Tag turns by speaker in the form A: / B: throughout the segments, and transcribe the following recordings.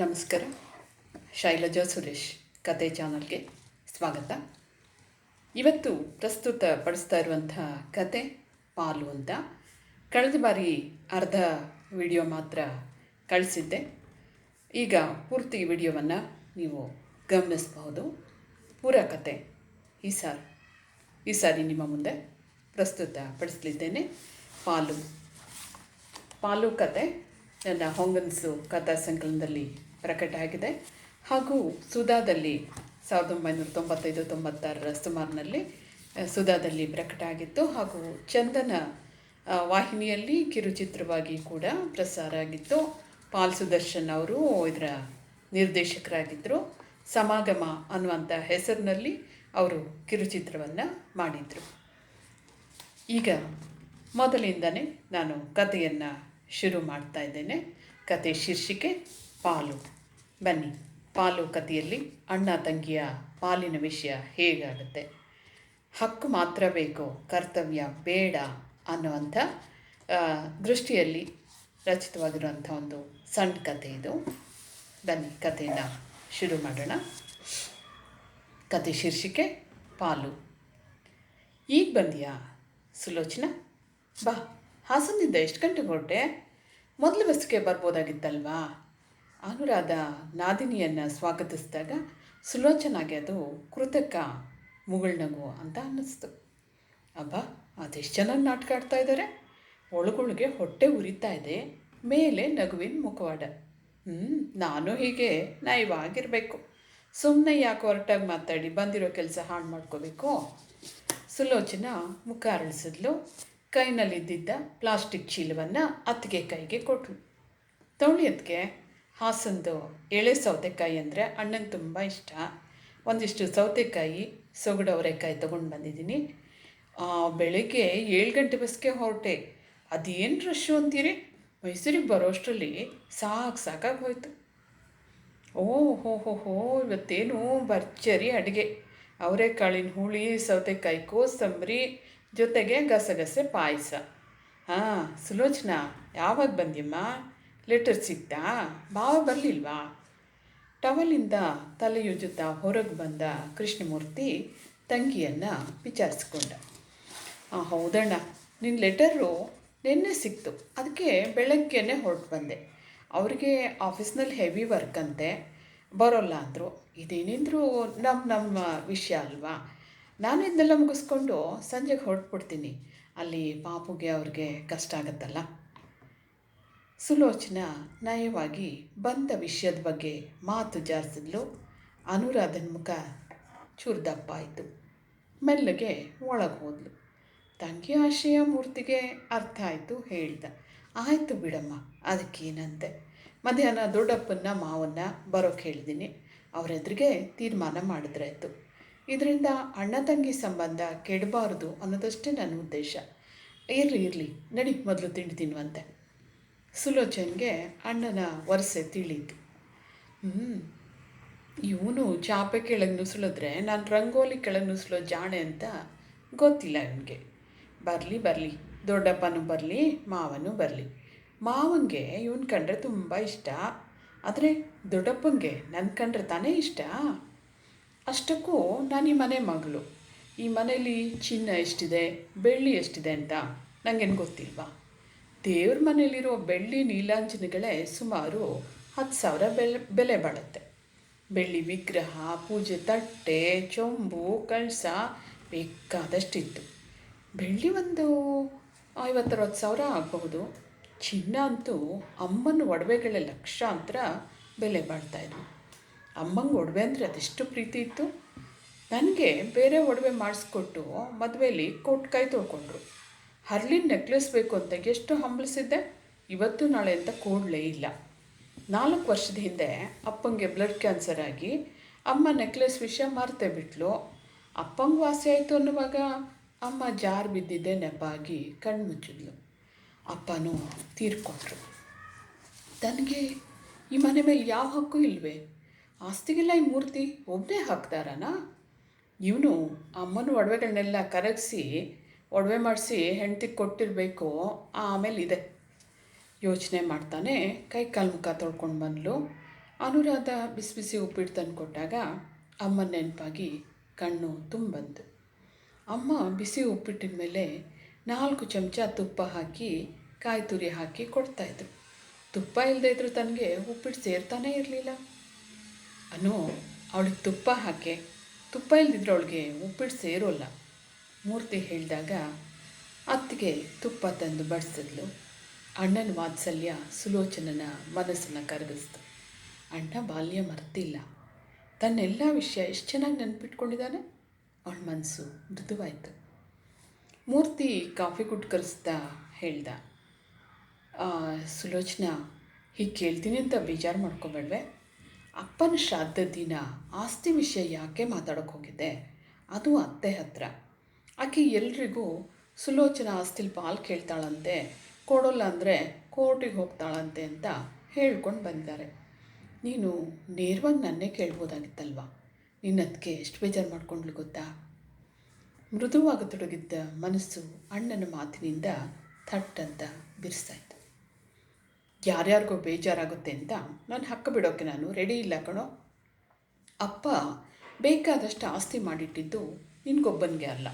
A: ನಮಸ್ಕಾರ. ಶೈಲಜಾ ಸುರೇಶ್ ಕತೆ ಚಾನಲ್ಗೆ ಸ್ವಾಗತ. ಇವತ್ತು ಪ್ರಸ್ತುತ ಪಡಿಸ್ತಾ ಇರುವಂಥ ಕತೆ ಪಾಲು ಅಂತ. ಕಳೆದ ಬಾರಿ ಅರ್ಧ ವಿಡಿಯೋ ಮಾತ್ರ ಕಳಿಸಿದ್ದೆ. ಈಗ ಪೂರ್ತಿ ವಿಡಿಯೋವನ್ನು ನೀವು ಗಮನಿಸಬಹುದು. ಪೂರ ಕತೆ ಈ ಸಾರಿ ನಿಮ್ಮ ಮುಂದೆ ಪ್ರಸ್ತುತ ಪಡಿಸಲಿದ್ದೇನೆ. ಪಾಲು ಕತೆ ನನ್ನ ಹೊಂಗನಸು ಕಥಾ ಸಂಕಲನದಲ್ಲಿ ಪ್ರಕಟ ಆಗಿದೆ ಹಾಗೂ ಸುಧಾದಲ್ಲಿ 1995-96 ಸುಮಾರಿನಲ್ಲಿ ಸುಧಾದಲ್ಲಿ ಪ್ರಕಟ ಆಗಿತ್ತು ಹಾಗೂ ಚಂದನ ವಾಹಿನಿಯಲ್ಲಿ ಕಿರುಚಿತ್ರವಾಗಿ ಕೂಡ ಪ್ರಸಾರ ಆಗಿತ್ತು. ಪಾಲ್ ಸುದರ್ಶನ್ ಅವರು ಇದರ ನಿರ್ದೇಶಕರಾಗಿದ್ದರು. ಸಮಾಗಮ ಅನ್ನುವಂಥ ಹೆಸರಿನಲ್ಲಿ ಅವರು ಕಿರುಚಿತ್ರವನ್ನು ಮಾಡಿದರು. ಈಗ ಮೊದಲಿಂದನೇ ನಾನು ಕಥೆಯನ್ನು ಶುರು ಮಾಡ್ತಾ ಇದ್ದೇನೆ. ಕತೆ ಶೀರ್ಷಿಕೆ ಪಾಲು. ಬನ್ನಿ, ಪಾಲು ಕಥೆಯಲ್ಲಿ ಅಣ್ಣ ತಂಗಿಯ ಪಾಲಿನ ವಿಷಯ ಹೇಗಾಗುತ್ತೆ. ಹಕ್ಕು ಮಾತ್ರ ಬೇಕು, ಕರ್ತವ್ಯ ಬೇಡ ಅನ್ನುವಂಥ ದೃಷ್ಟಿಯಲ್ಲಿ ರಚಿತವಾಗಿರುವಂಥ ಒಂದು ಸಣ್ಣ ಕಥೆ ಇದು. ಬನ್ನಿ ಕಥೆಯನ್ನು ಶುರು ಮಾಡೋಣ. ಕತೆ ಶೀರ್ಷಿಕೆ ಪಾಲು. ಈಗ ಬಂದ್ಯಾ ಸುಲೋಚನಾ? ಬಾ, ಹಾಸನದಿಂದ ಎಷ್ಟು ಗಂಟೆಗೆ ಹೊರಟೆ? ಮೊದಲು ಬಸ್ಗೆ ಬರ್ಬೋದಾಗಿತ್ತಲ್ವಾ? ಅನುರಾಧ ನಾದಿನಿಯನ್ನು ಸ್ವಾಗತಿಸಿದಾಗ ಸುಲೋಚನಾಗೆ ಅದು ಕೃತಕ ಮುಗುಳ್ನಗು ಅಂತ ಅನ್ನಿಸ್ತು. ಅಬ್ಬಾ, ಅದೆಷ್ಟು ಚೆನ್ನಾಗಿ ನಾಟಕ ಆಡ್ತಾ ಇದ್ದಾರೆ. ಒಳಗೊಳಗೆ ಹೊಟ್ಟೆ ಉರಿತಾ ಇದೆ, ಮೇಲೆ ನಗುವಿನ ಮುಖವಾಡ. ನಾನು ಹೀಗೆ ನಯವಾಗಿರಬೇಕು. ಸುಮ್ಮನೆ ಯಾಕೆ ಹೊರಟಾಗಿ ಮಾತಾಡಿ ಬಂದಿರೋ ಕೆಲಸ ಹಾಳು ಮಾಡ್ಕೋಬೇಕು? ಸುಲೋಚನಾ ಮುಖ ಅರಳಿಸಿದ್ಲು. ಕೈನಲ್ಲಿದ್ದಿದ್ದ ಪ್ಲಾಸ್ಟಿಕ್ ಚೀಲವನ್ನು ಅತ್ತಿಗೆ ಕೈಗೆ ಕೊಟ್ಟಳು. ತಗೊಳ್ಳಿ ಅತ್ತಿಗೆ, ಹಾಸನದು ಎಳೆ ಸೌತೆಕಾಯಿ ಅಂದರೆ ಅಣ್ಣಂಗೆ ತುಂಬ ಇಷ್ಟ. ಒಂದಿಷ್ಟು ಸೌತೆಕಾಯಿ, ಸೊಗಡು ಅವರೆಕಾಯಿ ತೊಗೊಂಡು ಬಂದಿದ್ದೀನಿ. ಬೆಳಗ್ಗೆ 7 ಗಂಟೆ ಬಸ್ಗೆ ಹೊರಟೆ. ಅದೇನು ರಶ್ಶು ಅಂತೀರಿ? ಮೈಸೂರಿಗೆ ಬರೋಷ್ಟರಲ್ಲಿ ಸಾಕಾಗಿ ಹೋಯ್ತು. ಹೋ ಇವತ್ತೇನು ಭರ್ಜರಿ ಅಡುಗೆ. ಅವರೆಕಾಳಿನ ಹುಳಿ, ಸೌತೆಕಾಯಿ ಕೋಸಂಬರಿ, ಜೊತೆಗೆ ಗಸಗಸೆ ಪಾಯಸ. ಸುಲೋಚನಾ, ಯಾವಾಗ ಬಂದ್ಯಮ್ಮ? ಲೆಟರ್ ಸಿಗ್ತಾ? ಭಾವ ಬರಲಿಲ್ವಾ? ಟವಲಿಂದ ತಲೆಯುಜ್ಜುತ್ತಾ ಹೊರಗೆ ಬಂದ ಕೃಷ್ಣಮೂರ್ತಿ ತಂಗಿಯನ್ನು ವಿಚಾರಿಸ್ಕೊಂಡ. ಹೌದಣ್ಣ, ನಿನ್ನ ಲೆಟರು ನಿನ್ನೆ ಸಿಕ್ತು. ಅದಕ್ಕೆ ಬೆಳಗ್ಗೆನೇ ಹೊರಟು ಬಂದೆ. ಅವ್ರಿಗೆ ಆಫೀಸ್ನಲ್ಲಿ ಹೆವಿ ವರ್ಕ್ ಅಂತೆ, ಬರೋಲ್ಲ ಅಂದರು. ಇದೇನಿದ್ರು ನಮ್ಮ ವಿಷಯ ಅಲ್ವಾ. ನಾನು ಇದನ್ನೆಲ್ಲ ಮುಗಿಸ್ಕೊಂಡು ಸಂಜೆಗೆ ಹೊರಟ್ಬಿಡ್ತೀನಿ. ಅಲ್ಲಿ ಪಾಪುಗೆ ಅವ್ರಿಗೆ ಕಷ್ಟ ಆಗುತ್ತಲ್ಲ. ಸುಲೋಚನಾ ನಯವಾಗಿ ಬಂದ ವಿಷಯದ ಬಗ್ಗೆ ಮಾತು ಜಾರಿಸಿದ್ಲು. ಅನುರಾಧನ ಮುಖ ಚೂರ್ದಪ್ಪ ಆಯಿತು. ಮೆಲ್ಲಗೆ ಒಳಗೆ ಹೋದ್ಲು. ತಂಗಿ ಆಶಯ ಮೂರ್ತಿಗೆ ಅರ್ಥ ಆಯಿತು. ಹೇಳ್ದ, ಆಯಿತು ಬಿಡಮ್ಮ, ಅದಕ್ಕೇನಂತೆ. ಮಧ್ಯಾಹ್ನ ದೊಡ್ಡಪ್ಪನ ಮಾವನ್ನ ಬರೋಕ್ಕೆ ಹೇಳಿದ್ದೀನಿ. ಅವರೆದುರಿಗೆ ತೀರ್ಮಾನ ಮಾಡಿದ್ರಾಯ್ತು. ಇದರಿಂದ ಅಣ್ಣ ತಂಗಿ ಸಂಬಂಧ ಕೆಡಬಾರ್ದು ಅನ್ನೋದಷ್ಟೇ ನನ್ನ ಉದ್ದೇಶ. ಇರಲಿ ನಡಿ, ಮೊದಲು ತಿಂಡಿ ತಿನ್ನುವಂತೆ. ಸುಲೋಚನ್ಗೆ ಅಣ್ಣನ ವರಸೆ ತಿಳಿಯಿತು. ಇವನು ಚಾಪೆ ಕೆಳಗೆ ನುಸುಳಿದ್ರೆ ನಾನು ರಂಗೋಲಿ ಕೆಳಗೆ ನುಸುಳೋ ಜಾಣೆ ಅಂತ ಗೊತ್ತಿಲ್ಲ ಇವನಿಗೆ. ಬರಲಿ, ದೊಡ್ಡಪ್ಪನೂ ಬರಲಿ, ಮಾವನೂ ಬರಲಿ. ಮಾವನಿಗೆ ಇವನು ಕಂಡ್ರೆ ತುಂಬ ಇಷ್ಟ. ಆದರೆ ದೊಡ್ಡಪ್ಪನಿಗೆ ನನ್ನ ಕಂಡ್ರೆ ತಾನೇ ಇಷ್ಟ. ಅಷ್ಟಕ್ಕೂ ನಾನು ಈ ಮನೆ ಮಗಳು. ಈ ಮನೇಲಿ ಚಿನ್ನ ಎಷ್ಟಿದೆ, ಬೆಳ್ಳಿ ಎಷ್ಟಿದೆ ಅಂತ ನನಗೇನು ಗೊತ್ತಿಲ್ವಾ? ದೇವ್ರ ಮನೇಲಿರೋ ಬೆಳ್ಳಿ ನೀಲಾಂಜನಗಳೇ ಸುಮಾರು 10,000 ಬೆಲೆ ಬಾಳುತ್ತೆ. ಬೆಳ್ಳಿ ವಿಗ್ರಹ, ಪೂಜೆ ತಟ್ಟೆ, ಚೊಂಬು, ಕಳಸ ಬೇಕಾದಷ್ಟಿತ್ತು. ಬೆಳ್ಳಿ ಒಂದು 50-60 ಆಗಬಹುದು. ಚಿನ್ನ ಅಂತೂ ಅಮ್ಮನ ಒಡವೆಗಳೇ ಲಕ್ಷಾಂತರ ಬೆಲೆ ಬಾಳ್ತಾಯಿದ್ವು. ಅಮ್ಮಂಗೆ ಒಡವೆ ಅಂದರೆ ಅದೆಷ್ಟು ಪ್ರೀತಿ ಇತ್ತು. ನನಗೆ ಬೇರೆ ಒಡವೆ ಮಾಡಿಸ್ಕೊಟ್ಟು ಮದುವೆಯಲ್ಲಿ ಕೊಟ್ಟು ಕೈ ತೊಳ್ಕೊಂಡ್ರು. ಹರ್ಲಿನ ನೆಕ್ಲೆಸ್ ಬೇಕು ಅಂತ ಎಷ್ಟು ಹಂಬಲಿಸಿದ್ದೆ. ಇವತ್ತು ನಾಳೆ ಅಂತ ಕೂಡಲೇ ಇಲ್ಲ. 4 ವರ್ಷದ ಹಿಂದೆ ಅಪ್ಪಂಗೆ ಬ್ಲಡ್ ಕ್ಯಾನ್ಸರ್ ಆಗಿ ಅಮ್ಮ ನೆಕ್ಲೆಸ್ ವಿಷಯ ಮರ್ತೇ ಬಿಟ್ಲು. ಅಪ್ಪಂಗೆ ವಾಸಿ ಆಯಿತು ಅನ್ನುವಾಗ ಅಮ್ಮ ಜಾರು ಬಿದ್ದಿದ್ದೆ ನೆಪಾಗಿ ಕಣ್ಣು ಮುಚ್ಚಿದ್ಲು. ಅಪ್ಪನೂ ತೀರ್ಕೊಂಡ್ರು. ತನಗೆ ಈ ಮನೆ ಮೇಲೆ ಯಾವ ಹಕ್ಕು ಇಲ್ವೇ? ಆಸ್ತಿಗೆಲ್ಲ ಈ ಮೂರ್ತಿ ಒಬ್ಬನೇ ಹಾಕ್ತಾರನ? ಇವನು ಅಮ್ಮನ ಒಡವೆಗಳನ್ನೆಲ್ಲ ಕರಗಿಸಿ ಒಡವೆ ಮಾಡಿಸಿ ಹೆಂಡ್ತಿಗೆ ಕೊಟ್ಟಿರಬೇಕು. ಆಮೇಲೆ ಇದೆ ಯೋಚನೆ ಮಾಡ್ತಾನೆ ಕೈ ಕಾಲು ಮುಖ ತೊಳ್ಕೊಂಡು ಬಂದಳು. ಅನುರಾಧ ಬಿಸಿ ಬಿಸಿ ಉಪ್ಪಿಟ್ಟು ತಂದು ಕೊಟ್ಟಾಗ ಅಮ್ಮನ ನೆನಪಾಗಿ ಕಣ್ಣು ತುಂಬಂತು. ಅಮ್ಮ ಬಿಸಿ ಉಪ್ಪಿಟ್ಟಿನ ಮೇಲೆ 4 ಚಮಚ ತುಪ್ಪ ಹಾಕಿ ಕಾಯಿ ತುರಿ ಹಾಕಿ ಕೊಡ್ತಾಯಿದ್ರು. ತುಪ್ಪ ಇಲ್ಲದೆ ಇದ್ರೂ ತನಗೆ ಉಪ್ಪಿಟ್ಟು ಸೇರ್ತಾನೇ ಇರಲಿಲ್ಲ. ಅನು, ಅವಳಿಗೆ ತುಪ್ಪ ಹಾಕೆ, ತುಪ್ಪ ಇಲ್ದಿದ್ರೆ ಅವಳಿಗೆ ಉಪ್ಪಿಟ್ಟು ಸೇರೋಲ್ಲ ಮೂರ್ತಿ ಹೇಳಿದಾಗ ಅತ್ತಿಗೆ ತುಪ್ಪ ತಂದು ಬಡಿಸಿದ್ಲು. ಅಣ್ಣನ ವಾತ್ಸಲ್ಯ ಸುಲೋಚನನ ಮನಸ್ಸನ್ನು ಕರಗಿಸ್ತು. ಅಣ್ಣ ಬಾಲ್ಯ ಮರ್ತಿಲ್ಲ, ತನ್ನೆಲ್ಲ ವಿಷಯ ಎಷ್ಟು ಚೆನ್ನಾಗಿ ನೆನಪಿಟ್ಕೊಂಡಿದ್ದಾನೆ. ಅವಳ ಮನಸ್ಸು ಮೃದುವಾಯಿತು. ಮೂರ್ತಿ ಕಾಫಿ ಕುಟ್ಕರಿಸ್ತಾ ಹೇಳ್ದ, ಸುಲೋಚನಾ, ಹೀಗೆ ಕೇಳ್ತೀನಿ ಅಂತ ಬೇಜಾರು ಮಾಡ್ಕೊಬೇಡ್ವೆ. ಅಪ್ಪನ ಶ್ರಾದ್ದದ ದಿನ ಆಸ್ತಿ ವಿಷಯ ಯಾಕೆ ಮಾತಾಡೋಕ್ಕೆ ಹೋಗಿದ್ದೆ, ಅದು ಅತ್ತೆ ಹತ್ರ. ಆಕೆ ಎಲ್ರಿಗೂ ಸುಲೋಚನಾ ಆಸ್ತಿಲಿ ಪಾಲು ಕೇಳ್ತಾಳಂತೆ, ಕೊಡೋಲ್ಲ ಅಂದರೆ ಕೋರ್ಟಿಗೆ ಹೋಗ್ತಾಳಂತೆ ಅಂತ ಹೇಳ್ಕೊಂಡು ಬಂದಿದ್ದಾರೆ. ನೀನು ನೇರವಾಗಿ ನನ್ನೇ ಕೇಳ್ಬೋದಾಗಿತ್ತಲ್ವ. ನಿನ್ನದಕ್ಕೆ ಎಷ್ಟು ಬೇಜಾರು ಮಾಡ್ಕೊಂಡ್ಲು ಗೊತ್ತಾ. ಮೃದುವಾಗತೊಡಗಿದ್ದ ಮನಸ್ಸು ಅಣ್ಣನ ಮಾತಿನಿಂದ ಥಟ್ಟಂತ ಬಿರ್ಸಾಯ್ತು. ಯಾರ್ಯಾರಿಗೋ ಬೇಜಾರಾಗುತ್ತೆ ಅಂತ ನಾನು ಹಕ್ಕ ಬಿಡೋಕ್ಕೆ ನಾನು ರೆಡಿ ಇಲ್ಲ ಕಣೋ. ಅಪ್ಪ ಬೇಕಾದಷ್ಟು ಆಸ್ತಿ ಮಾಡಿಟ್ಟಿದ್ದು ನಿನಗೊಬ್ಬನಿಗೆ ಅಲ್ಲ.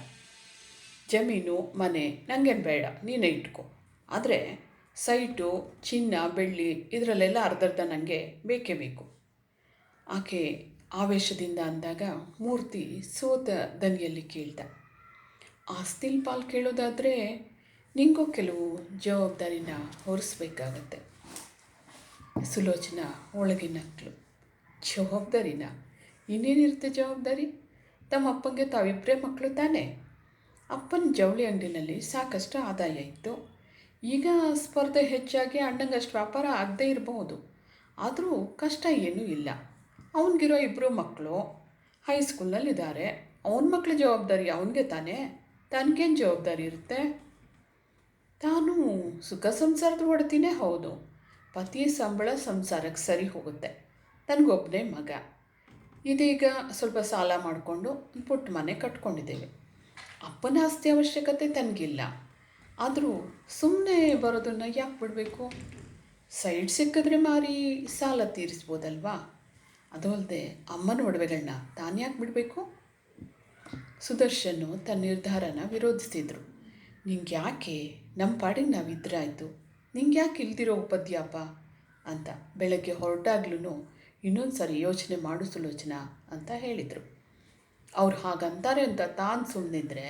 A: ಜಮೀನು ಮನೆ ನನಗೇನು ಬೇಡ, ನೀನೇ ಇಟ್ಕೊ. ಆದರೆ ಸೈಟು ಚಿನ್ನ ಬೆಳ್ಳಿ ಇದರಲ್ಲೆಲ್ಲ ಅರ್ಧರ್ಧ ನನಗೆ ಬೇಕೇ ಬೇಕು. ಆಕೆ ಆವೇಶದಿಂದ ಅಂದಾಗ ಮೂರ್ತಿ ಸೋತ ದನಿಯಲ್ಲಿ ಕೇಳ್ದ, ಆಸ್ತಿಲ್ ಪಾಲು ಕೇಳೋದಾದರೆ ನಿಂಗೂ ಕೆಲವು ಜವಾಬ್ದಾರಿನ ಹೊರಿಸ್ಬೇಕಾಗತ್ತೆ. ಸುಲೋಚನಾ ಒಳಗೆ ನಕ್ಕಳು. ಜವಾಬ್ದಾರಿನ? ಇನ್ನೇನಿರುತ್ತೆ ಜವಾಬ್ದಾರಿ? ತಮ್ಮ ಅಪ್ಪಂಗೆ ತಾವಿಬ್ಬರೇ ಮಕ್ಕಳು ತಾನೇ. ಅಪ್ಪನ ಜವಳಿ ಅಂಗಡಿನಲ್ಲಿ ಸಾಕಷ್ಟು ಆದಾಯ ಇತ್ತು. ಈಗ ಸ್ಪರ್ಧೆ ಹೆಚ್ಚಾಗಿ ಅಣ್ಣಂಗೆ ಅಷ್ಟು ವ್ಯಾಪಾರ ಆಗದೇ ಇರಬಹುದು. ಆದರೂ ಕಷ್ಟ ಏನೂ ಇಲ್ಲ. ಅವನಿಗಿರೋ 2 ಮಕ್ಕಳು ಹೈಸ್ಕೂಲ್ನಲ್ಲಿದ್ದಾರೆ. ಅವನ ಮಕ್ಕಳ ಜವಾಬ್ದಾರಿ ಅವನಿಗೆ ತಾನೇ, ತನಗೇನು ಜವಾಬ್ದಾರಿ ಇರುತ್ತೆ? ತಾನು ಸುಖ ಸಂಸಾರದ ಒಡ್ತಿನೇ ಹೌದು. ಪತಿ ಸಂಬಳ ಸಂಸಾರಕ್ಕೆ ಸರಿ ಹೋಗುತ್ತೆ. ತನಗೊಬ್ಬನೇ ಮಗ. ಇದೀಗ ಸ್ವಲ್ಪ ಸಾಲ ಮಾಡಿಕೊಂಡು ಪುಟ್ಟ ಮನೆ ಕಟ್ಕೊಂಡಿದ್ದೇವೆ. ಅಪ್ಪನ ಆಸ್ತಿ ಅವಶ್ಯಕತೆ ತನಗಿಲ್ಲ. ಆದರೂ ಸುಮ್ಮನೆ ಬರೋದನ್ನು ಯಾಕೆ ಬಿಡಬೇಕು? ಸೈಡ್ ಸಿಕ್ಕಿದ್ರೆ ಮಾರಿ ಸಾಲ ತೀರಿಸ್ಬೋದಲ್ವಾ. ಅದು ಅಲ್ಲದೆ ಅಮ್ಮನ ಒಡವೆಗಳನ್ನ ತಾನು ಯಾಕೆ ಬಿಡಬೇಕು? ಸುದರ್ಶನು ತನ್ನ ನಿರ್ಧಾರನ ವಿರೋಧಿಸಿದರು. ನಿಂಗೆ ಯಾಕೆ, ನಮ್ಮ ಪಾಡಿಗೆ ನಾವಿದ್ರಾಯ್ತು, ನಿಂಗೆ ಯಾಕೆ ಇಲ್ದಿರೋ ಉಪದ್ಯಾಪ ಅಂತ ಬೆಳಗ್ಗೆ ಹೊರಟಾಗ್ಲೂ ಇನ್ನೊಂದು ಸರಿ ಯೋಚನೆ ಮಾಡು ಸುಲೋಚನಾ ಅಂತ ಹೇಳಿದರು. ಅವ್ರು ಹಾಗಂತಾರೆ ಅಂತ ತಾನು ಸುಮ್ಮನಿದ್ರೆ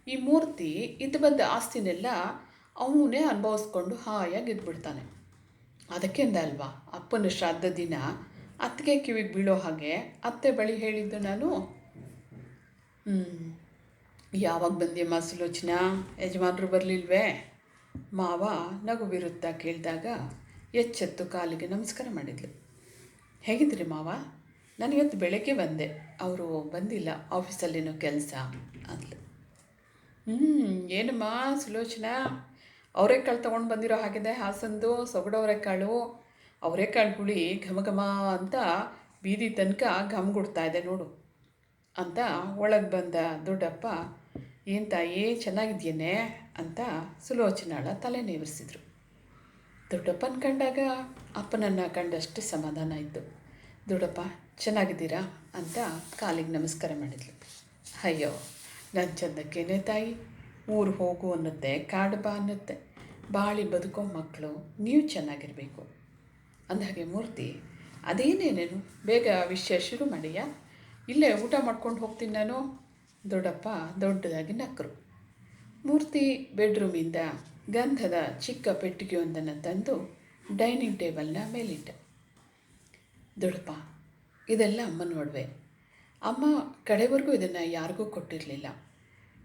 A: ಈ ಮೂರ್ತಿ ಇದು ಬಂದ ಆಸ್ತಿನೆಲ್ಲ ಅವನೇ ಅನುಭವಿಸ್ಕೊಂಡು ಹಾಯಾಗಿ ಇದ್ಬಿಡ್ತಾನೆ. ಅದಕ್ಕೆಂದ ಅಲ್ವಾ ಅಪ್ಪನ ಶ್ರಾದ್ದ ದಿನ ಅತ್ತಿಗೆ ಕಿವಿಗೆ ಬೀಳೋ ಹಾಗೆ ಅತ್ತೆ ಬಳಿ ಹೇಳಿದ್ದು ನಾನು. ಯಾವಾಗ ಬಂದ್ಯಮ್ಮ ಸುಲೋಚನಾ, ಯಜಮಾನರು ಬರಲಿಲ್ವೇ? ಮಾವ ನಗು ವಿರುದ್ಧ ಕೇಳಿದಾಗ ಎಚ್ಚೆತ್ತು ಕಾಲಿಗೆ ನಮಸ್ಕಾರ ಮಾಡಿದ್ಲು. ಹೇಗಿದ್ರಿ ಮಾವ? ನಾನು ಇವತ್ತು ಬೆಳಗ್ಗೆ ಬಂದೆ, ಅವರು ಬಂದಿಲ್ಲ, ಆಫೀಸಲ್ಲೇನೋ ಕೆಲಸ ಅಂದ್ಲು. ಏನಮ್ಮ ಸುಲೋಚನಾ, ಅವರೆಕಾಳು ತೊಗೊಂಡು ಬಂದಿರೋ ಹಾಗಿದೆ ಹಾಸಂದು ಸೊಗಡವರೆಕಾಳು. ಅವರೆಕಾಳು ಹುಳಿ ಘಮ ಘಮ ಅಂತ ಬೀದಿ ತನಕ ಘಮ್ಗುಡ್ತಾ ಇದೆ ನೋಡು ಅಂತ ಒಳಗೆ ಬಂದ ದೊಡ್ಡಪ್ಪ, ಏನು ತಾಯಿ ಚೆನ್ನಾಗಿದ್ಯೇನೆ ಅಂತ ಸುಲೋಚನಾಳ ತಲೆ ನೇವರಿಸಿದ್ರು. ದೊಡ್ಡಪ್ಪನ ಕಂಡಾಗ ಅಪ್ಪನನ್ನು ಕಂಡಷ್ಟು ಸಮಾಧಾನ ಆಯಿತು. ದೊಡ್ಡಪ್ಪ ಚೆನ್ನಾಗಿದ್ದೀರಾ ಅಂತ ಕಾಲಿಗೆ ನಮಸ್ಕಾರ ಮಾಡಿದ್ಲು. ಅಯ್ಯೋ ನನ್ನ ಚಂದಕ್ಕೇನೆ ತಾಯಿ, ಊರು ಹೋಗು ಅನ್ನುತ್ತೆ, ಕಾಡು ಬಾ ಅನ್ನುತ್ತೆ, ಬಾಳಿ ಬದುಕೋ ಮಕ್ಕಳು ನೀವು ಚೆನ್ನಾಗಿರಬೇಕು ಅಂದಹಾಗೆ ಮೂರ್ತಿ, ಅದೇನೇನೇನು ಬೇಗ ವಿಷಯ ಶುರು ಮಾಡಿಯಾ? ಇಲ್ಲೇ ಊಟ ಮಾಡ್ಕೊಂಡು ಹೋಗ್ತೀನಿ ನಾನು. ದೊಡ್ಡಪ್ಪ ದೊಡ್ಡದಾಗಿ ನಕ್ಕರು. ಮೂರ್ತಿ ಬೆಡ್ರೂಮಿಂದ ಗಂಧದ ಚಿಕ್ಕ ಪೆಟ್ಟಿಗೆಯೊಂದನ್ನು ತಂದು ಡೈನಿಂಗ್ ಟೇಬಲ್ನ ಮೇಲಿಟ್ಟ. ದೊಡ್ಡಪ್ಪ, ಇದೆಲ್ಲ ಅಮ್ಮನ ಒಡವೆ. ಅಮ್ಮ ಕಡೆವರೆಗೂ ಇದನ್ನು ಯಾರಿಗೂ ಕೊಟ್ಟಿರಲಿಲ್ಲ.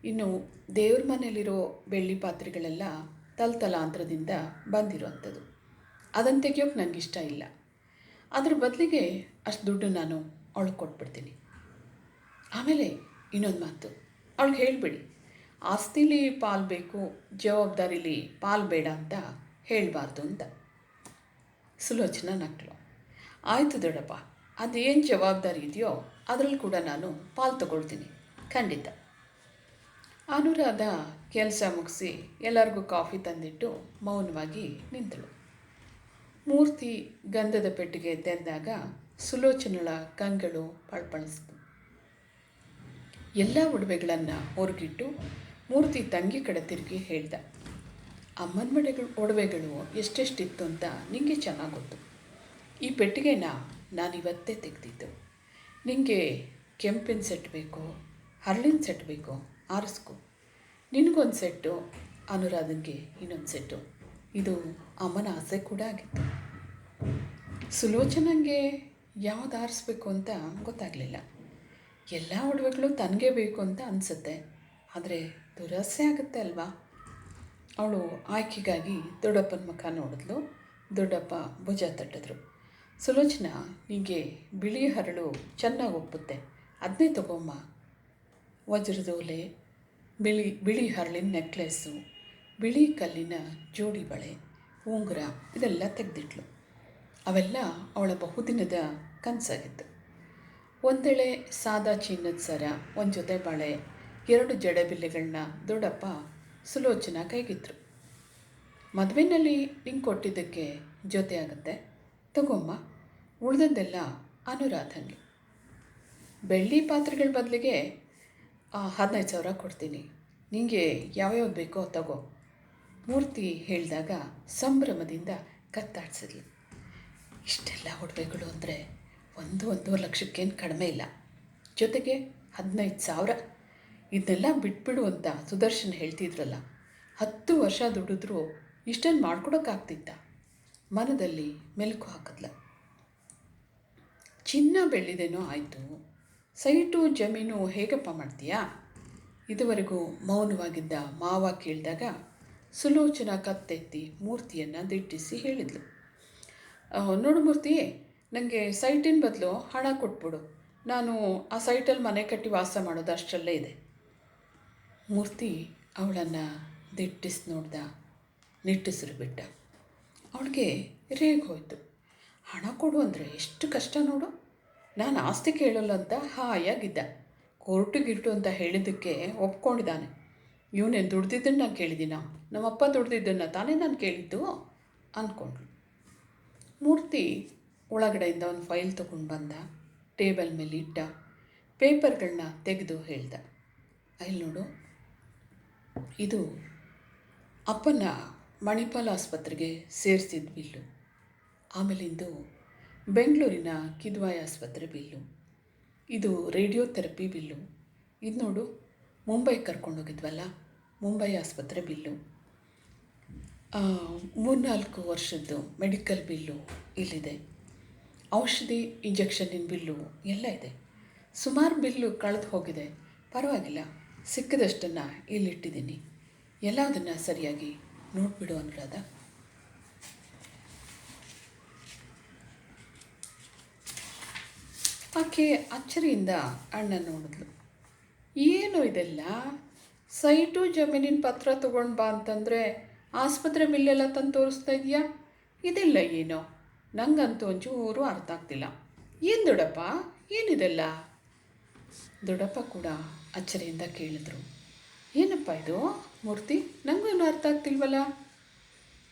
A: ಇನ್ನು ದೇವ್ರ ಮನೆಯಲ್ಲಿರೋ ಬೆಳ್ಳಿ ಪಾತ್ರೆಗಳೆಲ್ಲ ತಲತಲಾಂತರದಿಂದ ಬಂದಿರೋವಂಥದ್ದು. ಅದನ್ನು ತೆಗಿಯೋಕೆ ನನಗಿಷ್ಟ ಇಲ್ಲ. ಅದ್ರ ಬದಲಿಗೆ ಅಷ್ಟು ದುಡ್ಡು ನಾನು ಅವಳಿಗೆ ಕೊಟ್ಬಿಡ್ತೀನಿ. ಆಮೇಲೆ ಇನ್ನೊಂದು ಮಾತು, ಅವಳಿಗೆ ಹೇಳಿಬಿಡಿ, ಆಸ್ತಿಲಿ ಪಾಲು ಬೇಕು, ಜವಾಬ್ದಾರಿಲಿ ಪಾಲು ಬೇಡ ಅಂತ ಹೇಳಬಾರ್ದು ಅಂತ. ಸುಲೋಚನಾ ನಕ್ಕಳು. ಆಯಿತು ದೊಡ್ಡಪ್ಪ, ಅದೇನು ಜವಾಬ್ದಾರಿ ಇದೆಯೋ ಅದರಲ್ಲಿ ಕೂಡ ನಾನು ಪಾಲು ತಗೊಳ್ತೀನಿ, ಖಂಡಿತ. ಅನುರಾಧ ಕೆಲಸ ಮುಗಿಸಿ ಎಲ್ಲರಿಗೂ ಕಾಫಿ ತಂದಿಟ್ಟು ಮೌನವಾಗಿ ನಿಂತಳು. ಮೂರ್ತಿ ಗಂಧದ ಪೆಟ್ಟಿಗೆ ತೆರೆದಾಗ ಸುಲೋಚನಳ ಕಂಗಳು ಪಳಪಳಿಸಿತು. ಎಲ್ಲ ಒಡವೆಗಳನ್ನು ಹೊರಗಿಟ್ಟು ಮೂರ್ತಿ ತಂಗಿ ಕಡೆ ತಿರುಗಿ ಹೇಳ್ದ, ಅಮ್ಮನ ಒಡವೆಗಳು ಎಷ್ಟೆಷ್ಟಿತ್ತು ಅಂತ ನಿಮಗೆ ಚೆನ್ನಾಗಿ ಗೊತ್ತು. ಈ ಪೆಟ್ಟಿಗೆನ ನಾನಿವತ್ತೇ ತೆಗೆದಿದ್ದು. ನಿನಗೆ ಕೆಂಪಿನ ಸೆಟ್ ಬೇಕೋ, ಹರಳಿನ ಸೆಟ್ ಬೇಕೋ ಆರಿಸ್ಕೊ. ನಿನಗೊಂದು ಸೆಟ್ಟು, ಅನುರಾಧನಿಗೆ ಇನ್ನೊಂದು ಸೆಟ್ಟು. ಇದು ಅಮ್ಮನ ಆಸೆ ಕೂಡ ಆಗಿತ್ತು. ಸುಲೋಚನಂಗೆ ಯಾವ್ದು ಆರಿಸ್ಬೇಕು ಅಂತ ಗೊತ್ತಾಗಲಿಲ್ಲ. ಎಲ್ಲ ಒಡವೆಗಳು ತನಗೆ ಬೇಕು ಅಂತ ಅನಿಸುತ್ತೆ, ಆದರೆ ದುರಾಸೆ ಆಗುತ್ತೆ ಅಲ್ವಾ. ಅವಳು ಆಯ್ಕೆಗಾಗಿ ದೊಡ್ಡಪ್ಪನ ಮುಖ ನೋಡಿದ್ಲು. ದೊಡ್ಡಪ್ಪ ಭುಜ ತಟ್ಟಿದ್ರು. ಸುಲೋಚನಾ, ನಿನಗೆ ಬಿಳಿ ಹರಳು ಚೆನ್ನಾಗಿ ಒಪ್ಪುತ್ತೆ, ಅದನ್ನೇ ತಗೊಮ್ಮ. ವಜ್ರದೋಲೆ, ಬಿಳಿ ಹರಳಿನ ನೆಕ್ಲೆಸ್ಸು, ಬಿಳಿ ಕಲ್ಲಿನ ಜೋಡಿ ಬಳೆ, ಉಂಗುರ ಇದೆಲ್ಲ ತೆಗೆದಿಟ್ಲು. ಅವೆಲ್ಲ ಅವಳ ಬಹುದಿನದ ಕನಸಾಗಿತ್ತು. ಒಂದೆಳೆ ಸಾದಾ ಚಿನ್ನದ ಸರ, ಒಂದು ಜೊತೆ ಬಳೆ, 2 ಜಡೆಬಿಲ್ಲೆಗಳನ್ನ ದೊಡ್ಡಪ್ಪ ಸುಲೋಚನಾ ಕೈಗಿದ್ರು. ಮದುವೆಯಲ್ಲಿ ನಿಂಗೆ ಕೊಟ್ಟಿದ್ದಕ್ಕೆ ಜೊತೆ ಆಗುತ್ತೆ, ತಗೊಮ್ಮ. ಉಳಿದದ್ದೆಲ್ಲ ಅನುರಾಧಂಗೆ. ಬೆಳ್ಳಿ ಪಾತ್ರೆಗಳ ಬದಲಿಗೆ 15,000 ಕೊಡ್ತೀನಿ. ನಿನಗೆ ಯಾವ್ಯಾವ್ದು ಬೇಕೋ ತಗೋ. ಮೂರ್ತಿ ಹೇಳಿದಾಗ ಸಂಭ್ರಮದಿಂದ ಕತ್ತಾಡ್ಸಿದ್ಲು. ಇಷ್ಟೆಲ್ಲ ಒಡವೆಗಳು ಅಂದರೆ 1-1.5 ಲಕ್ಷಕ್ಕೇನು ಕಡಿಮೆ ಇಲ್ಲ. ಜೊತೆಗೆ 15,000. ಇದನ್ನೆಲ್ಲ ಬಿಟ್ಬಿಡು ಅಂತ ಸುದರ್ಶನ್ ಹೇಳ್ತಿದ್ರಲ್ಲ. 10 ವರ್ಷ ದುಡಿದ್ರೂ ಇಷ್ಟನ್ನು ಮಾಡ್ಕೊಡೋಕ್ಕಾಗ್ತಿತ್ತ? ಮನದಲ್ಲಿ ಮೆಲುಕು ಹಾಕಿದ್ಲ. ಚಿನ್ನ ಬೆಳ್ಳಿದೇನೋ ಆಯಿತು, ಸೈಟು ಜಮೀನು ಹೇಗಪ್ಪ ಮಾಡ್ತೀಯಾ? ಇದುವರೆಗೂ ಮೌನವಾಗಿದ್ದ ಮಾವ ಕೇಳಿದಾಗ ಸುಲೋಚನಾ ಕತ್ತೆತ್ತಿ ಮೂರ್ತಿಯನ್ನು ದಿಟ್ಟಿಸಿ ಹೇಳಿದ್ಲು, ನೋಡು ಮೂರ್ತಿ, ನನಗೆ ಸೈಟಿನ ಬದಲು ಹಣ ಕೊಟ್ಬಿಡು. ನಾನು ಆ ಸೈಟಲ್ಲಿ ಮನೆ ಕಟ್ಟಿ ವಾಸ ಮಾಡೋದು ಅಷ್ಟರಲ್ಲೇ ಇದೆ. ಮೂರ್ತಿ ಅವಳನ್ನು ದಿಟ್ಟಿಸಿ ನೋಡ್ದ, ನಿಟ್ಟುಸಿರು ಬಿಟ್ಟ. ಅವಳಿಗೆ ರೇಗ್ ಹೋಯಿತು. ಹಣ ಕೊಡು ಅಂದರೆ ಎಷ್ಟು ಕಷ್ಟ ನೋಡು. ನಾನು ಆಸ್ತಿ ಕೇಳಲ್ಲ ಅಂತ ಹಾಯಾಗಿದ್ದ. ಕೋರ್ಟು ಅಂತ ಹೇಳಿದ್ದಕ್ಕೆ ಒಪ್ಕೊಂಡಿದ್ದಾನೆ. ಇವನೇನು ದುಡ್ದಿದ್ದನ್ನು ನಾನು ಕೇಳಿದ್ದೀನ? ನಮ್ಮಪ್ಪ ದುಡ್ದಿದ್ದನ್ನು ತಾನೇ ನಾನು ಕೇಳಿದ್ದು ಅಂದ್ಕೊಂಡ್ಳು. ಮೂರ್ತಿ ಒಳಗಡೆಯಿಂದ ಒಂದು ಫೈಲ್ ತೊಗೊಂಡು ಬಂದ, ಟೇಬಲ್ ಮೇಲೆ ಇಟ್ಟ, ಪೇಪರ್ಗಳನ್ನ ತೆಗೆದು ಹೇಳ್ದ, ಇಲ್ಲಿ ನೋಡು, ಇದು ಅಪ್ಪನ ಮಣಿಪಾಲ್ ಆಸ್ಪತ್ರೆಗೆ ಸೇರಿಸಿದ ಬಿಲ್ಲು. ಆಮೇಲಿಂದು ಬೆಂಗಳೂರಿನ ಕಿದ್ವಾಯಿ ಆಸ್ಪತ್ರೆ ಬಿಲ್ಲು. ಇದು ರೇಡಿಯೋಥೆರಪಿ ಬಿಲ್ಲು. ಇದು ನೋಡು, ಮುಂಬೈಗೆ ಕರ್ಕೊಂಡೋಗಿದ್ವಲ್ಲ, ಮುಂಬೈ ಆಸ್ಪತ್ರೆ ಬಿಲ್ಲು. 3-4 ವರ್ಷದ್ದು ಮೆಡಿಕಲ್ ಬಿಲ್ಲು ಇಲ್ಲಿದೆ. ಔಷಧಿ ಇಂಜೆಕ್ಷನ್ನಿನ ಬಿಲ್ಲು ಎಲ್ಲ ಇದೆ. ಸುಮಾರು ಬಿಲ್ಲು ಕಳೆದು ಹೋಗಿದೆ, ಪರವಾಗಿಲ್ಲ, ಸಿಕ್ಕಿದಷ್ಟನ್ನು ಇಲ್ಲಿಟ್ಟಿದ್ದೀನಿ. ಎಲ್ಲದನ್ನು ಸರಿಯಾಗಿ ನೋಡಿಬಿಡು ಅನುರಾಧ. ಆಕೆ ಅಚ್ಚರಿಯಿಂದ ಅಣ್ಣ ನೋಡಿದ್ಲು. ಏನು ಇದೆಲ್ಲ? ಸೈಟು ಜಮೀನಿನ ಪತ್ರ ತೊಗೊಂಡು ಬಾ ಅಂತಂದರೆ ಆಸ್ಪತ್ರೆ ಬಿಲ್ಲೆಲ್ಲ ತಂದು ತೋರಿಸ್ತಾ ಇದೆಯಾ? ಇದೆಲ್ಲ ಏನೋ? ನನಗಂತೂ ಒಂಚೂರು ಅರ್ಥ ಆಗ್ತಿಲ್ಲ. ಏನು ದೊಡ್ಡಪ್ಪ, ಏನಿದೆಲ್ಲ? ದೊಡ್ಡಪ್ಪ ಕೂಡ ಅಚ್ಚರಿಯಿಂದ ಕೇಳಿದ್ರು. ಏನಪ್ಪ ಇದು ಮೂರ್ತಿ, ನನಗೂ ಅರ್ಥ ಆಗ್ತಿಲ್ವಲ್ಲ?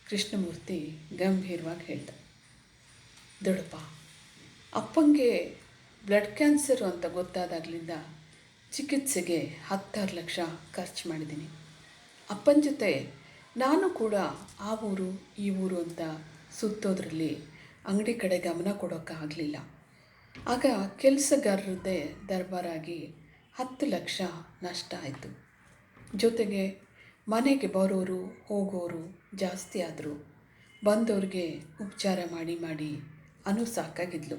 A: ಕೃಷ್ಣಮೂರ್ತಿ ಗಂಭೀರವಾಗಿ ಹೇಳ್ದ. ದೊಡ್ಡಪ್ಪ, ಅಪ್ಪಂಗೆ ಬ್ಲಡ್ ಕ್ಯಾನ್ಸರು ಅಂತ ಗೊತ್ತಾದಾಗಲಿಂದ ಚಿಕಿತ್ಸೆಗೆ 10-6 ಲಕ್ಷ ಖರ್ಚು ಮಾಡಿದ್ದೀನಿ. ಅಪ್ಪನ ಜೊತೆ ನಾನು ಕೂಡ ಆ ಊರು ಈ ಊರು ಅಂತ ಸುತ್ತೋದ್ರಲ್ಲಿ ಅಂಗಡಿ ಕಡೆ ಗಮನ ಕೊಡೋಕ್ಕಾಗಲಿಲ್ಲ. ಆಗ ಕೆಲಸಗಾರರದ್ದೇ ದರ್ಬಾರಾಗಿ 10 ಲಕ್ಷ ನಷ್ಟ ಆಯಿತು. ಜೊತೆಗೆ ಮನೆಗೆ ಬರೋರು ಹೋಗೋರು ಜಾಸ್ತಿ ಆದರು. ಬಂದವ್ರಿಗೆ ಉಪಚಾರ ಮಾಡಿ ಮಾಡಿ ಸಾಕಾಗಿದ್ಲು.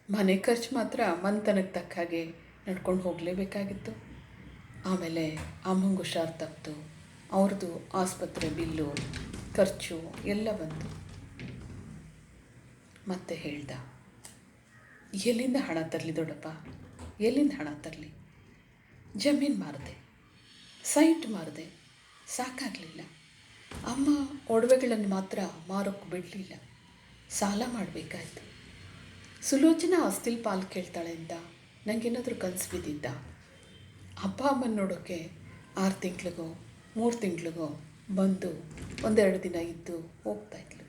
A: ಮನೆ ಖರ್ಚು ಮಾತ್ರ ಮಂತನಕ್ಕೆ ತಕ್ಕ ಹಾಗೆ ನಡ್ಕೊಂಡು ಹೋಗಲೇಬೇಕಾಗಿತ್ತು. ಆಮೇಲೆ ಅಮ್ಮಂಗೆ ಹುಷಾರು ತಪ್ಪಿತು, ಅವ್ರದ್ದು ಆಸ್ಪತ್ರೆ ಬಿಲ್ಲು ಖರ್ಚು ಎಲ್ಲ ಬಂತು. ಮತ್ತೆ ಹೇಳ್ದ, ಎಲ್ಲಿಂದ ಹಣ ತರಲಿ ದೊಡ್ಡಪ್ಪ, ಎಲ್ಲಿಂದ ಹಣ ತರಲಿ? ಜಮೀನು ಮಾರಿದೆ, ಸೈಟ್ ಮಾರಿದೆ, ಸಾಕಾಗಲಿಲ್ಲ. ಅಮ್ಮ ಒಡವೆಗಳನ್ನು ಮಾತ್ರ ಮಾರೋಕ್ಕೆ ಬಿಡಲಿಲ್ಲ, ಸಾಲ ಮಾಡಬೇಕಾಯ್ತು. ಸುಲೋಚನಾ ಆಸ್ತಿಲ್ ಪಾಲು ಕೇಳ್ತಾಳೆ ಅಂತ ನನಗೇನಾದರೂ ಕನಸು ಬಿದ್ದಿದ್ದ? ಅಪ್ಪ ಅಮ್ಮನ ನೋಡೋಕ್ಕೆ 6 ತಿಂಗಳಿಗೋ 3 ತಿಂಗಳಿಗೋ ಬಂದು 1-2 ದಿನ ಇದ್ದು ಹೋಗ್ತಾಯಿದ್ಲು.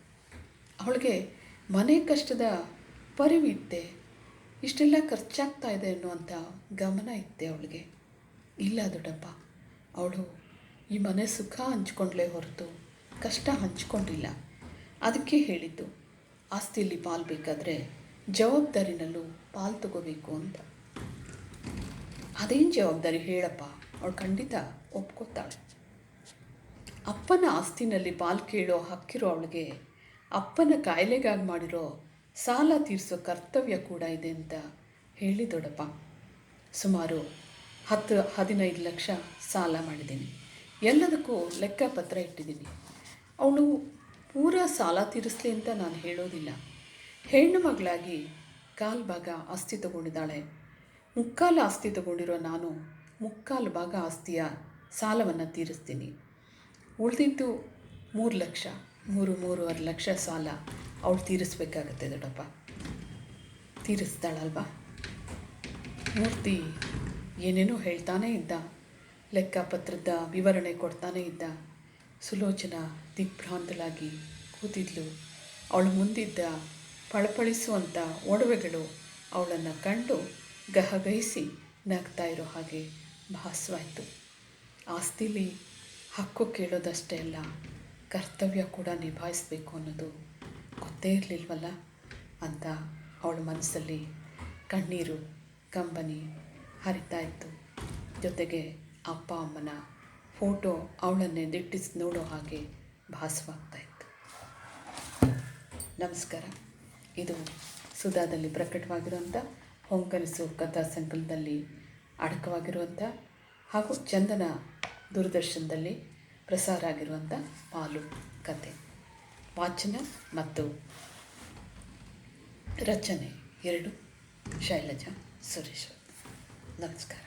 A: ಅವಳಿಗೆ ಮನೆ ಕಷ್ಟದ ಪರಿವಿತ್ತೆ, ಇಷ್ಟೆಲ್ಲ ಖರ್ಚಾಗ್ತಾ ಇದೆ ಅನ್ನುವಂಥ ಗಮನ ಇತ್ತೆ ಅವಳಿಗೆ. ಇಲ್ಲ ದೊಡ್ಡಪ್ಪ, ಅವಳು ಈ ಮನೆ ಸುಖ ಹಂಚ್ಕೊಂಡ್ಲೇ ಹೊರತು ಕಷ್ಟ ಹಂಚ್ಕೊಂಡಿಲ್ಲ. ಅದಕ್ಕೆ ಹೇಳಿದ್ದು, ಆಸ್ತಿಯಲ್ಲಿ ಪಾಲು ಬೇಕಾದರೆ ಜವಾಬ್ದಾರಿನಲ್ಲೂ ಪಾಲು ತಗೋಬೇಕು ಅಂತ. ಅದೇನು ಜವಾಬ್ದಾರಿ ಹೇಳಪ್ಪ? ಅವಳು ಖಂಡಿತ ಒಪ್ಕೋತಾಳೆ. ಅಪ್ಪನ ಆಸ್ತಿನಲ್ಲಿ ಪಾಲು ಕೇಳೋ ಹಕ್ಕಿರೋ ಅವಳಿಗೆ ಅಪ್ಪನ ಕಾಯಿಲೆಗಾಗಿ ಮಾಡಿರೋ ಸಾಲ ತೀರಿಸೋ ಕರ್ತವ್ಯ ಕೂಡ ಇದೆ ಅಂತ ಹೇಳಿ ದೊಡ್ಡಪ್ಪ. ಸುಮಾರು 10-15 ಲಕ್ಷ ಸಾಲ ಮಾಡಿದ್ದೀನಿ. ಎಲ್ಲದಕ್ಕೂ ಲೆಕ್ಕಪತ್ರ ಇಟ್ಟಿದ್ದೀನಿ. ಅವಳು ಪೂರ ಸಾಲ ತೀರಿಸಲಿ ಅಂತ ನಾನು ಹೇಳೋದಿಲ್ಲ. ಹೆಣ್ಣು ಮಗಳಾಗಿ ಕಾಲು ಭಾಗ ಆಸ್ತಿ ತಗೊಂಡಿದ್ದಾಳೆ. ಮುಕ್ಕಾಲು ಆಸ್ತಿ ತಗೊಂಡಿರೋ ನಾನು ಮುಕ್ಕಾಲು ಭಾಗ ಆಸ್ತಿಯ ಸಾಲವನ್ನು ತೀರಿಸ್ತೀನಿ. ಉಳಿದಿದ್ದು 3 ಲಕ್ಷ, 3-3.5 ಲಕ್ಷ ಸಾಲ ಅವಳು ತೀರಿಸ್ಬೇಕಾಗತ್ತೆ ದೊಡ್ಡಪ್ಪ. ತೀರಿಸ್ತಾಳಲ್ವಾ? ಮೂರ್ತಿ ಏನೇನೋ ಹೇಳ್ತಾನೇ ಇದ್ದ, ಲೆಕ್ಕಪತ್ರದ ವಿವರಣೆ ಕೊಡ್ತಾನೇ ಇದ್ದ. ಸುಲೋಚನಾ ದಿಗ್ಭ್ರಾಂತಳಾಗಿ ಕೂತಿದ್ಲು. ಅವಳು ಮುಂದಿದ್ದ ಪಳಪಳಿಸುವಂಥ ಒಡವೆಗಳು ಅವಳನ್ನು ಕಂಡು ಗಹಗಹಿಸಿ ನಗ್ತಾ ಇರೋ ಹಾಗೆ ಭಾಸವಾಯಿತು. ಆಸ್ತಿಲಿ ಹಕ್ಕು ಕೇಳೋದಷ್ಟೇ ಅಲ್ಲ, ಕರ್ತವ್ಯ ಕೂಡ ನಿಭಾಯಿಸಬೇಕು ಅನ್ನೋದು ಗೊತ್ತೇ ಇರಲಿಲ್ವಲ್ಲ ಅಂತ ಅವಳ ಮನಸ್ಸಲ್ಲಿ ಕಣ್ಣೀರು ಕಂಬನಿ ಹರಿತಾ ಇತ್ತು. ಜೊತೆಗೆ ಅಪ್ಪ ಅಮ್ಮನ ಫೋಟೋ ಅವಳನ್ನೇ ದಿಟ್ಟಿಸಿ ನೋಡೋ ಹಾಗೆ ಭಾಸವಾಗ್ತಾ ಇತ್ತು. ನಮಸ್ಕಾರ. ಇದು ಸುಧಾದಲ್ಲಿ ಪ್ರಕಟವಾಗಿರುವಂಥ ಹೊಂಕನಸು ಕಥಾ ಸಂಕಲನದಲ್ಲಿ ಅಡಕವಾಗಿರುವಂಥ ಹಾಗೂ ಚಂದನ ದೂರದರ್ಶನದಲ್ಲಿ ಪ್ರಸಾರ ಆಗಿರುವಂಥ ಪಾಲು ಕತೆ. ವಾಚನ ಮತ್ತು ರಚನೆ 2 ಶೈಲಜಾ ಸುರೇಶ್. ನಮಸ್ಕಾರ.